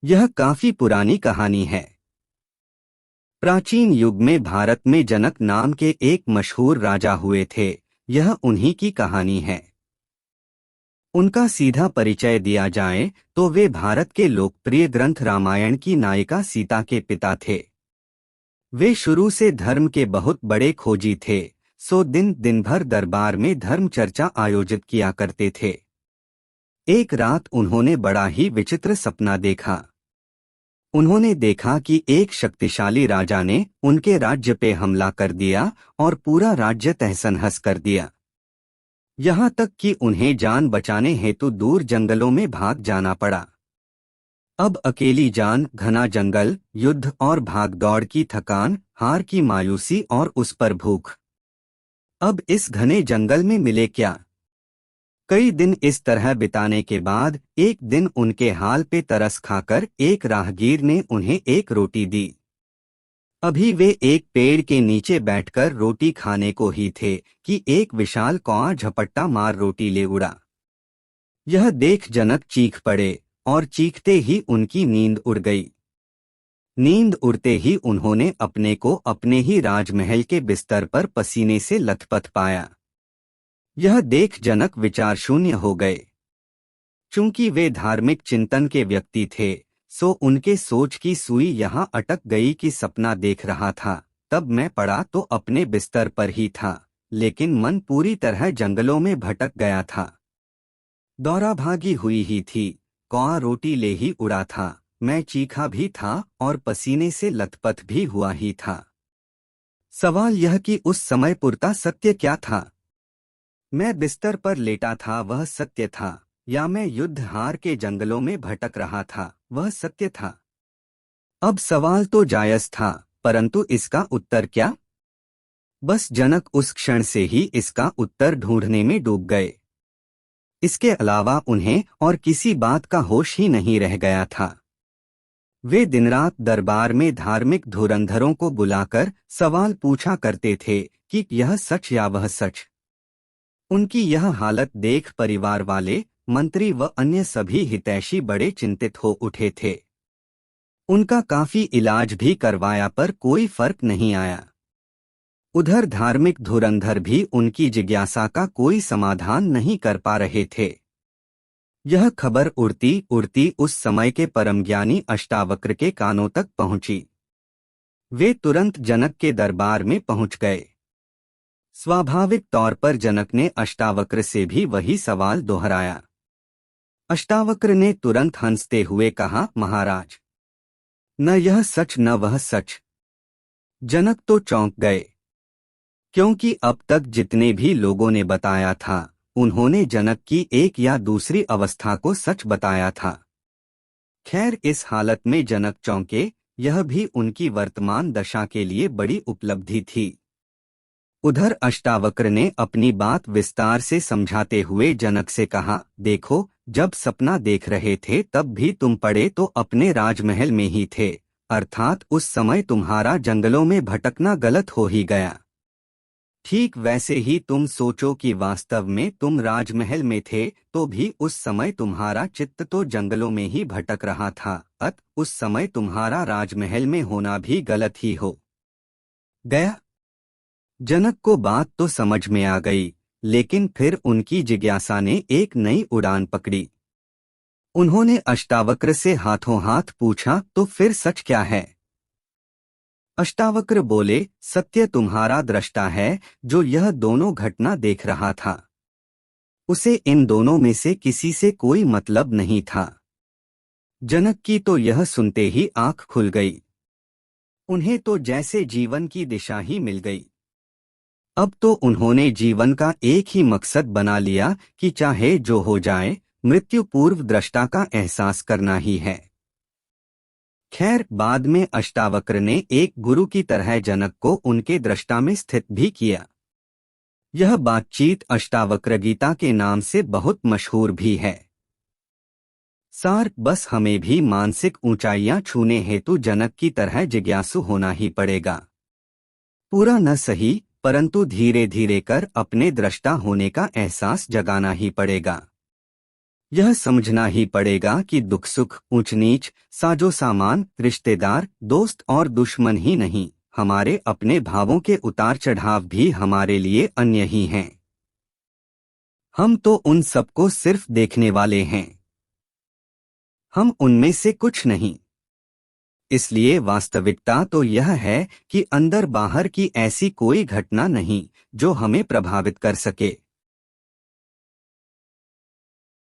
यह काफी पुरानी कहानी है। प्राचीन युग में भारत में जनक नाम के एक मशहूर राजा हुए थे। यह उन्हीं की कहानी है। उनका सीधा परिचय दिया जाए तो वे भारत के लोकप्रिय ग्रंथ रामायण की नायिका सीता के पिता थे। वे शुरू से धर्म के बहुत बड़े खोजी थे, सो दिन दिन भर दरबार में धर्म चर्चा आयोजित किया करते थे। एक रात उन्होंने बड़ा ही विचित्र सपना देखा। उन्होंने देखा कि एक शक्तिशाली राजा ने उनके राज्य पे हमला कर दिया और पूरा राज्य तहस-नहस कर दिया। यहाँ तक कि उन्हें जान बचाने हेतु दूर जंगलों में भाग जाना पड़ा। अब अकेली जान, घना जंगल, युद्ध और भागदौड़ की थकान, हार की मायूसी और उस पर भूख। अब इस घने जंगल में मिले क्या? कई दिन इस तरह बिताने के बाद एक दिन उनके हाल पे तरस खाकर एक राहगीर ने उन्हें एक रोटी दी। अभी वे एक पेड़ के नीचे बैठकर रोटी खाने को ही थे कि एक विशाल कौआ झपट्टा मार रोटी ले उड़ा। यह देख जनक चीख पड़े और चीखते ही उनकी नींद उड़ गई। नींद उड़ते ही उन्होंने अपने को अपने ही राजमहल के बिस्तर पर पसीने से लथपथ पाया। यह देख जनक विचार शून्य हो गए। चूंकि वे धार्मिक चिंतन के व्यक्ति थे, सो उनके सोच की सुई यहाँ अटक गई कि सपना देख रहा था तब मैं पड़ा तो अपने बिस्तर पर ही था, लेकिन मन पूरी तरह जंगलों में भटक गया था। दौरा भागी हुई ही थी, कौआ रोटी ले ही उड़ा था, मैं चीखा भी था और पसीने से लथपथ भी हुआ ही था। सवाल यह कि उस समय पुरता सत्य क्या था? मैं बिस्तर पर लेटा था, वह सत्य था, या मैं युद्ध हार के जंगलों में भटक रहा था, वह सत्य था? अब सवाल तो जायज था, परंतु इसका उत्तर क्या? बस जनक उस क्षण से ही इसका उत्तर ढूंढने में डूब गए। इसके अलावा उन्हें और किसी बात का होश ही नहीं रह गया था। वे दिन रात दरबार में धार्मिक धुरंधरों को बुलाकर सवाल पूछा करते थे कि यह सच या वह सच। उनकी यह हालत देख परिवार वाले, मंत्री व अन्य सभी हितैषी बड़े चिंतित हो उठे थे। उनका काफी इलाज भी करवाया पर कोई फर्क नहीं आया। उधर धार्मिक धुरंधर भी उनकी जिज्ञासा का कोई समाधान नहीं कर पा रहे थे। यह खबर उड़ती उड़ती उस समय के परमज्ञानी अष्टावक्र के कानों तक पहुंची। वे तुरंत जनक के दरबार में पहुंच गए। स्वाभाविक तौर पर जनक ने अष्टावक्र से भी वही सवाल दोहराया। अष्टावक्र ने तुरंत हंसते हुए कहा, महाराज, न यह सच न वह सच। जनक तो चौंक गए, क्योंकि अब तक जितने भी लोगों ने बताया था उन्होंने जनक की एक या दूसरी अवस्था को सच बताया था। खैर, इस हालत में जनक चौंके, यह भी उनकी वर्तमान दशा के लिए बड़ी उपलब्धि थी। उधर अष्टावक्र ने अपनी बात विस्तार से समझाते हुए जनक से कहा, देखो, जब सपना देख रहे थे तब भी तुम पड़े तो अपने राजमहल में ही थे, अर्थात उस समय तुम्हारा जंगलों में भटकना गलत हो ही गया। ठीक वैसे ही तुम सोचो कि वास्तव में तुम राजमहल में थे तो भी उस समय तुम्हारा चित्त तो जंगलों में ही भटक रहा था, उस समय तुम्हारा राजमहल में होना भी गलत ही हो गया। जनक को बात तो समझ में आ गई, लेकिन फिर उनकी जिज्ञासा ने एक नई उड़ान पकड़ी। उन्होंने अष्टावक्र से हाथों हाथ पूछा, तो फिर सच क्या है? अष्टावक्र बोले, सत्य तुम्हारा दृष्टा है जो यह दोनों घटना देख रहा था। उसे इन दोनों में से किसी से कोई मतलब नहीं था। जनक की तो यह सुनते ही आंख खुल गई। उन्हें तो जैसे जीवन की दिशा ही मिल गई। अब तो उन्होंने जीवन का एक ही मकसद बना लिया कि चाहे जो हो जाए, मृत्यु पूर्व दृष्टा का एहसास करना ही है। खैर, बाद में अष्टावक्र ने एक गुरु की तरह जनक को उनके दृष्टा में स्थित भी किया। यह बातचीत अष्टावक्र गीता के नाम से बहुत मशहूर भी है। सार, बस हमें भी मानसिक ऊंचाइयां छूने हेतु जनक की तरह जिज्ञासु होना ही पड़ेगा। पूरा न सही, परंतु धीरे धीरे कर अपने दृष्टा होने का एहसास जगाना ही पड़ेगा। यह समझना ही पड़ेगा कि दुख सुख, ऊंच नीच, साजो सामान, रिश्तेदार, दोस्त और दुश्मन ही नहीं, हमारे अपने भावों के उतार चढ़ाव भी हमारे लिए अन्य ही हैं। हम तो उन सबको सिर्फ देखने वाले हैं, हम उनमें से कुछ नहीं। इसलिए वास्तविकता तो यह है कि अंदर बाहर की ऐसी कोई घटना नहीं जो हमें प्रभावित कर सके।